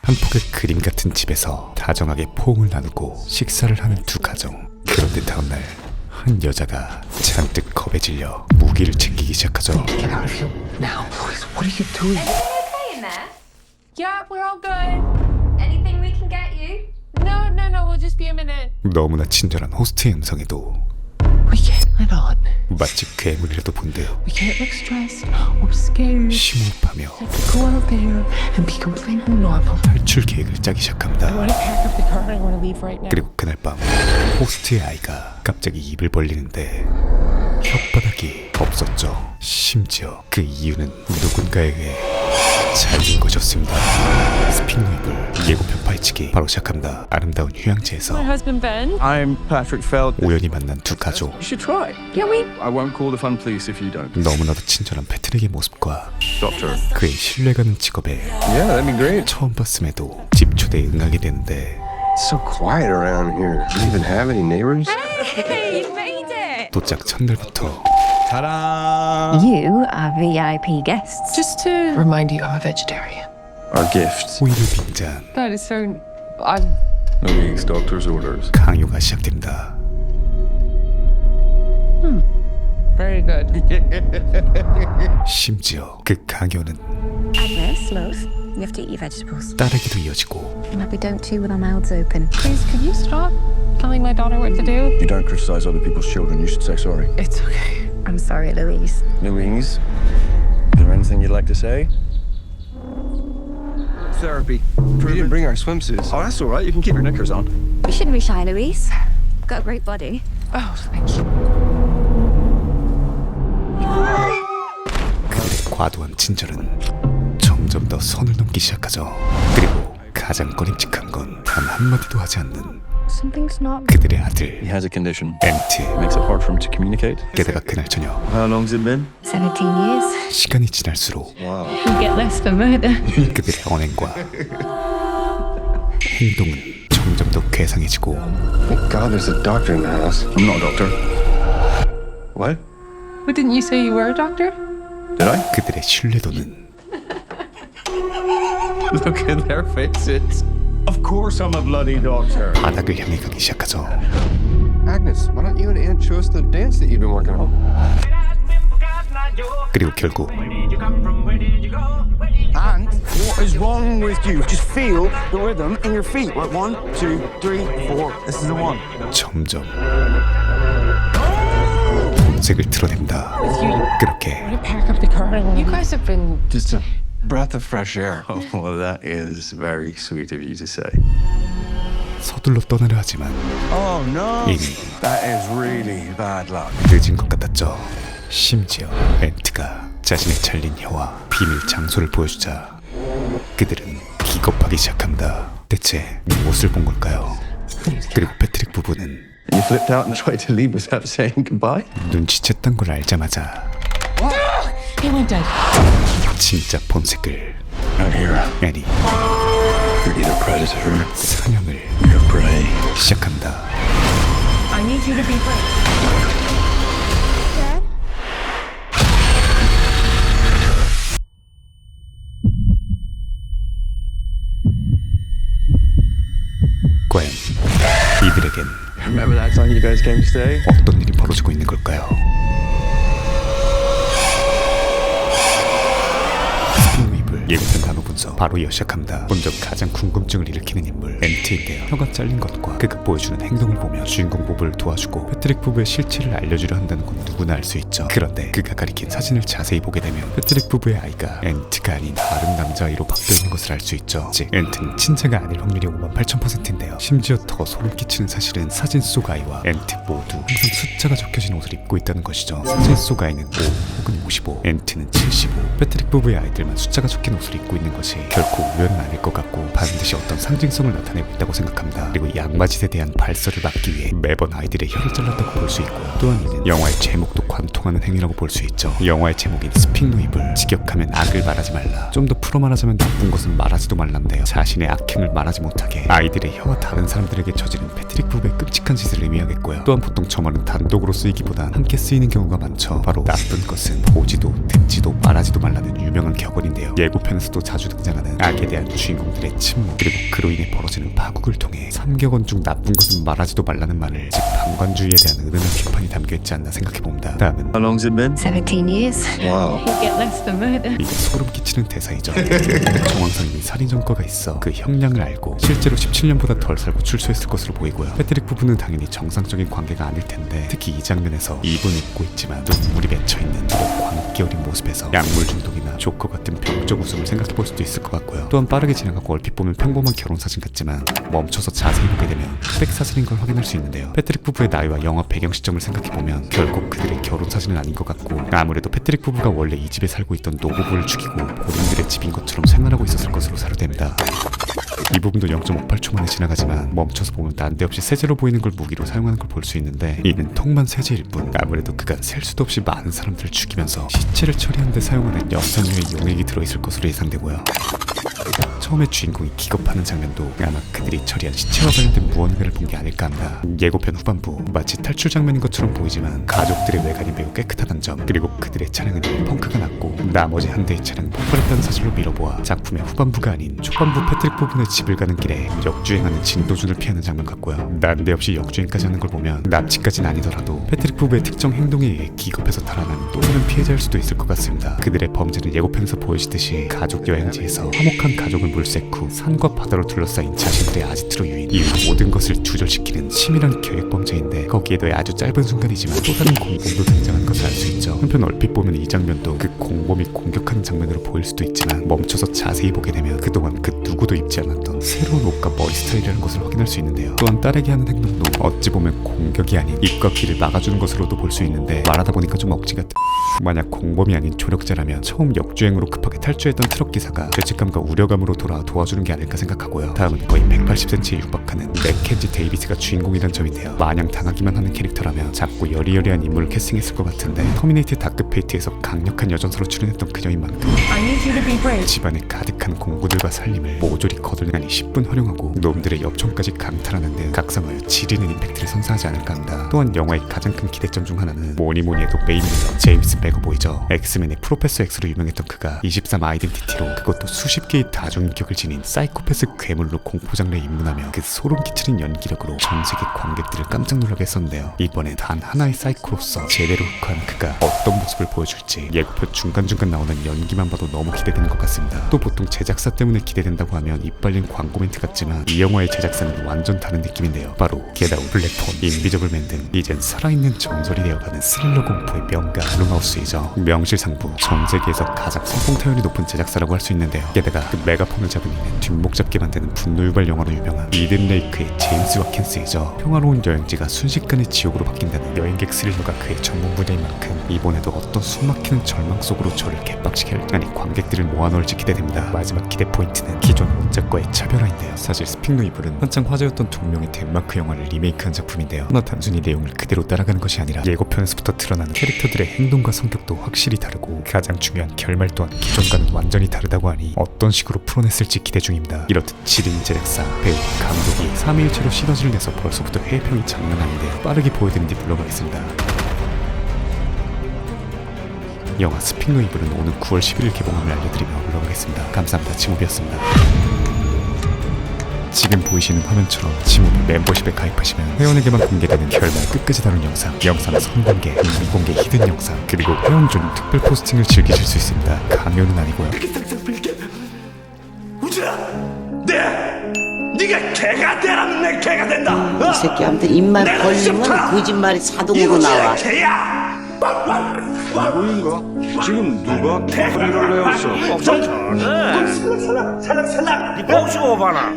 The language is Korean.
한 폭의 그림 같은 집에서 다정하게 포옹을 나누고 식사를 하는 두 가정. 그런데 다음날 한 여자가 잔뜩 겁에 질려 무기를 챙기기 시작하죠. Get out of here now, please. What are you doing? Okay in there? Yeah, we're all good. Anything we can get you? No, we'll just be a minute. 너무나 친절한 호스트의 음성에도 We can't let on. 마치 괴물이라도 본 듯 We can't look stressed or scared. 심호흡하며 Go out there and be completely normal. 탈출 계획을 짜기 시작합니다. I want to pack up the car. I want to leave right now. 그리고 그날 밤 호스트의 아이가 갑자기 입을 벌리는데 혓바닥이 없었죠. 심지어 그 이유는 누군가에게 잘린 것이었습니다. 스픽노입을 예고편 파헤치기 바로 시작합니다. 아름다운 My 휴양지에서 husband Ben. I'm Patrick Feld. 우연히 만난 두 가족. You should try. Can we? I won't call the fun police if you don't. 너무나도 친절한 패트릭의 모습과 Doctor. 그의 신뢰가는 직업에 Yeah, that'd be great. 처음 봤음에도 집 초대에 응하게 되는데 It's so quiet around here. Do you even have any neighbors? Hey, you made it! 도착 첫날부터 Ta-da! You are VIP guests. Just to. Remind you, I'm a vegetarian. Our gift. 호의를 빙자한 That is so. I'm. Louise, doctor's orders. 강요가 시작됩니다. Very good. 심지어 그 강요는 Agnes, love, you have to eat your vegetables. 따르기도 이어지고 Like we don't chew with our mouths open. Please, could you stop telling my daughter what to do? You don't criticize other people's children. You should say sorry. It's okay. I'm sorry, Louise. Louise, is there anything you'd like to say? Therapy. We didn't bring our swimsuits. Oh, that's all right. You can keep your knickers on. You shouldn't be shy, Louise. You've got a great body. Oh, thank you. 그들의 과도한 친절은 점점 더 선을 넘기 시작하죠. 그리고 가장 꺼림칙한 건 단 한마디도 하지 않는 Something's not. 그들의 He 아들 has a condition. 엠트. Makes it hard for him to communicate. 게다가 그날 저녁 How long's it been? 17 years. 시간이 지날수록 Wow. You get less for murder. 그들의 언행과 행동은 점점 더 괴상해지고 Thank God there's a doctor in the house. I'm not a doctor. What? But didn't you say you were a doctor? Did I? 그들의 신뢰도는 Look at their faces. Of course I'm a bloody doctor. 바닥을 향해 가기 시작하죠. Agnes, why don't you and Aunt show us the dance that you've been working on? 그리고 결국 And what is wrong with you? Just feel the rhythm in your feet. Like 1, 2, 3, 4. This is the one. 점점 본색을 드러냅니다. 그렇게 Pack up the car. You guys have been. Just a breath of fresh air. Oh, well, that is very sweet of you to say. 서둘러 떠나려 하지만 Oh no. 이미 That is really bad luck. 늦은 것 같았죠. 심지어 엠트가 자신의 잘린 혀와 비밀 장소를 보여주자 그들은 기겁하기 시작합니다. 대체 무엇을 본 걸까요? 그리고 패트릭 부부는 You flipped out and tried to leave without saying goodbye? 눈치챘던 걸 알자마자 He went dead. 진짜 본색을 Out here. 아니 You're either predator 사냥을 or prey. 시작합니다. I need you to be brave. 과연 이들에겐 Remember that time you guys came to stay? 어떤 일이 벌어지고 있는 걸까요? 스픽노입을 예고편 단어 분석 바로 이어 시작합니다. 먼저 가장 궁금증을 일으키는 인물 엠트인데요. 혀가 잘린 것과 그가 보여주는 행동을 보면 주인공 부부를 도와주고 패트릭 부부의 실체를 알려주려 한다는 건 누구나 알 수 있죠. 그런데 그가 가리킨 사진을 자세히 보게 되면 패트릭 부부의 아이가 엠트가 아닌 다른 남자아이로 바뀌어있는 것을 알 수 있죠. 즉 엠트는 친자가 아닐 확률이 58,000%인데요. 심지어 더 소름 끼치는 사실은 사진 속 아이와 엠트 모두 항상 숫자가 적혀진 옷을 입고 있다는 것이죠. 사진 속 아이는 5 혹은 55, 엠트는 75. 패트릭 부부의 아이들만 숫자가 적힌 옷을 입고 있는 것이 결코 우연은 아닐 것 같고 반드시 어떤 상징성을 나타내고 있다고 생각합니다. 그리고 양마짓에 대한 발설을 막기 위해 매번 아이들의 혀를 잘랐다고 볼 수 있고요. 또한 이는 영화의 제목도 관통하는 행위라고 볼 수 있죠. 영화의 제목인 스픽노입을 직역하면 악을 말하지 말라, 좀 더 풀어 말하자면 나쁜 것은 말하지도 말란데요. 자신의 악행을 말하지 못하게 아이들의 혀와 다른 사람들에게 저지른 패트릭 부부의 끔찍한 짓을 의미하겠고요. 또한 보통 저 말은 단독으로 쓰이기보단 함께 쓰이는 경우가 많죠. 바로 나쁜 것은 보지도 듣지도 말하지도 말라는 유명한 격언인데요. 예고편 예고편에서도 자주 등장하는 악에 대한 주인공들의 침묵, 그리고 그로 인해 벌어지는 파국을 통해 3격원 중 나쁜 것은 말하지도 말라는 말을, 즉 방관주의에 대한 은은한 비판이 담겨있지 않나 생각해봅니다. 다음은 How long's it been? 17 years. Wow. You get less than murder. 이게 소름 끼치는 대사이죠. 정황상인 살인 전과가 있어 그 형량을 알고 실제로 17년보다 덜 살고 출소했을 것으로 보이고요. 패트릭 부부는 당연히 정상적인 관계가 아닐 텐데, 특히 이 장면에서 입은 입고 있지만 눈물이 맺혀있는 그 광기 어린 모습에서 약물 중독이나 조커 같은 병적 웃음을 생각해볼 수도 있을 것 같고요. 또한 빠르게 진행하고 얼핏 보면 평범한 결혼사진 같지만 멈춰서 자세히 보게 되면 흑백 사진인 걸 확인할 수 있는데요. 패트릭 부부의 나이와 영화 배경 시점을 생각해보면 결국 그들의 결혼 사진은 아닌 것 같고, 아무래도 패트릭 부부가 원래 이 집에 살고 있던 노부부를 죽이고 본인들의 집인 것처럼 생활하고 있었을 것으로 사료됩니다. 이 부분도 0.58초 만에 지나가지만 멈춰서 보면 난데없이 세제로 보이는 걸 무기로 사용하는 걸 볼 수 있는데, 이는 통만 세제일 뿐 아무래도 그간 셀 수도 없이 많은 사람들을 죽이면서 시체를 처리하는 데 사용하는 여선유의 용액이 들어있을 것으로 예상되고요. 처음에 주인공이 기겁하는 장면도 아마 그들이 처리한 시체와 관련된 무언가를 본 게 아닐까 합니다. 예고편 후반부, 마치 탈출 장면인 것처럼 보이지만 가족들의 외관이 매우 깨끗하다는 점, 그리고 그들의 차량은 펑크가 났고 나머지 한 대의 차량은 폭발했다는 사실로 밀어보아 작품의 후반부가 아닌 초반부 패트릭 부분의 집을 가는 길에 역주행하는 진도준을 피하는 장면 같고요. 난데없이 역주행까지 하는 걸 보면 납치까지는 아니더라도 패트릭 부부의 특정 행동에 의해 기겁해서 달아나는 또 다른 피해자일 수도 있을 것 같습니다. 그들의 범죄는 예고편에서 보여지듯이 가족 여행지에서 화목한 가족을 물색 후 산과 바다로 둘러싸인 자신들의 아지트로 유인, 이후 모든 것을 두절시키는 치밀한 계획범죄인데, 거기에 더해 아주 짧은 순간이지만 또 다른 공범도 등장한 것을 알 수 있죠. 한편 얼핏 보면 이 장면도 그 공범이 공격하는 장면으로 보일 수도 있지만, 멈춰서 자세히 보게 되면 그동안 그 누구도 입지 않았던 새로운 옷과 머리 스타일이라는 것을 확인할 수 있는데요. 또한 딸에게 하는 행동도 어찌 보면 공격이 아닌 입과 귀를 막아주는 것으로도 볼 수 있는데, 말하다 보니까 좀 억지 같은. 만약 공범이 아닌 조력자라면 처음 역주행으로 급하게 탈주했던 트럭 기사가 죄책감과 우려감으로 돌아 도와주는 게 아닐까 생각하고요. 다음은 거의 180cm에 육박하는 맥켄지 데이비스가 주인공이란 점인데요. 마냥 당하기만 하는 캐릭터라면 자꾸 여리여리한 인물을 캐스팅했을 것 같은데, 터미네이터 다크페이트에서 강력한 여전사로 출연했던 그녀인 만큼 I need you to be brave. 집안에 가득한 공구들과 살림을 모조리 거들나니 10분 활용하고 놈들의 엽총까지 강탈하는 등 각성하여 지리는 임팩트를 선사하지 않을까 합니다. 또한 영화의 가장 큰 기대점 중 하나는 뭐니뭐니 해도 메인 빌런 제임스 맥어보이죠. 엑스맨의 프로페서 X로 유명했던 그가 23 아이덴티티로, 그것도 수십 개의 다중인격을 지닌 사이코패스 괴물로 공포장르에 입문하며 그 소름 끼치는 연기력으로 전 세계 관객들을 깜짝 놀라게 했었는데요. 이번엔 단 하나의 사이코로서 제대로 흑화한 그가 어떤 모습을 보여줄지 예고편 중간중간 나오는 연기만 봐도 너무 기대되는 것 같습니다. 또 보통 제작사 때문에 기대된다고 하면 이빨린 광고 멘트 같지만, 이 영화의 제작사는 완전 다른 느낌인데요. 바로 겟아웃, 블랙폰, 인비저블맨 등 이젠 살아있는 전설이 되어가는 스릴러 공포의 명가 블룸하우스이죠. 명실상부 전 세계에서 가장 성공타율이 높은 제작사라고 할 수 있는데요. 게다가 그 메가폰을 잡은 이는 뒷목 잡게 만드는 분노유발 영화로 유명한 이든 레이크의 제임스 와킨스이죠. 평화로운 여행지가 순식간에 지옥으로 바뀐다는 여행객 스릴러가 그의 전문 분야인 만큼 이번에도 어떤 숨막히는 절망 속으로 저를 개빡치게 할, 아니 관객들을 모아놓을지 기대됩니다. 마지막 기대 포인트는 기존 원작과의 차별화인데요. 사실 스픽노이블은 한창 화제였던 두 명의 덴마크 영화를 리메이크한 작품인데요. 하나 단순히 내용을 그대로 따라가는 것이 아니라 예고편에서부터 드러나는 캐릭터들의 행동과 성격도 확실히 다르고, 가장 중요한 결말 또한 기존과는 완전히 다르다고 하니 어떤 식으로 풀어냈을지 기대 중입니다. 이렇듯 지린 제작사, 배우, 감독이 3일째로 시너지를 내서 벌써부터 회의평이 장난 아닌데요. 빠르게 보여드린 뒤 물러가겠습니다. 영화 스픽노이블은 오는 9월 11일 개봉함을 알려드리며 물러가겠습니다. 감사합니다. 지모비였습니다. 지금 보이시는 화면처럼 지모비 멤버십에 가입하시면 회원에게만 공개되는 결말 끝까지 다룬 영상, 영상 선공개, 미공개 히든 영상, 그리고 회원 존 특별 포스팅을 즐기실 수 있습니다. 강요는 아니고요. 네가 개가 되라면 내 개가 된다. 이 새끼한테 입만 벌리면 거짓말이 자동으로 나와. 누구인가? 지금 누가 소리를 내었어? 살락 네 뽕 쏘고 봐라.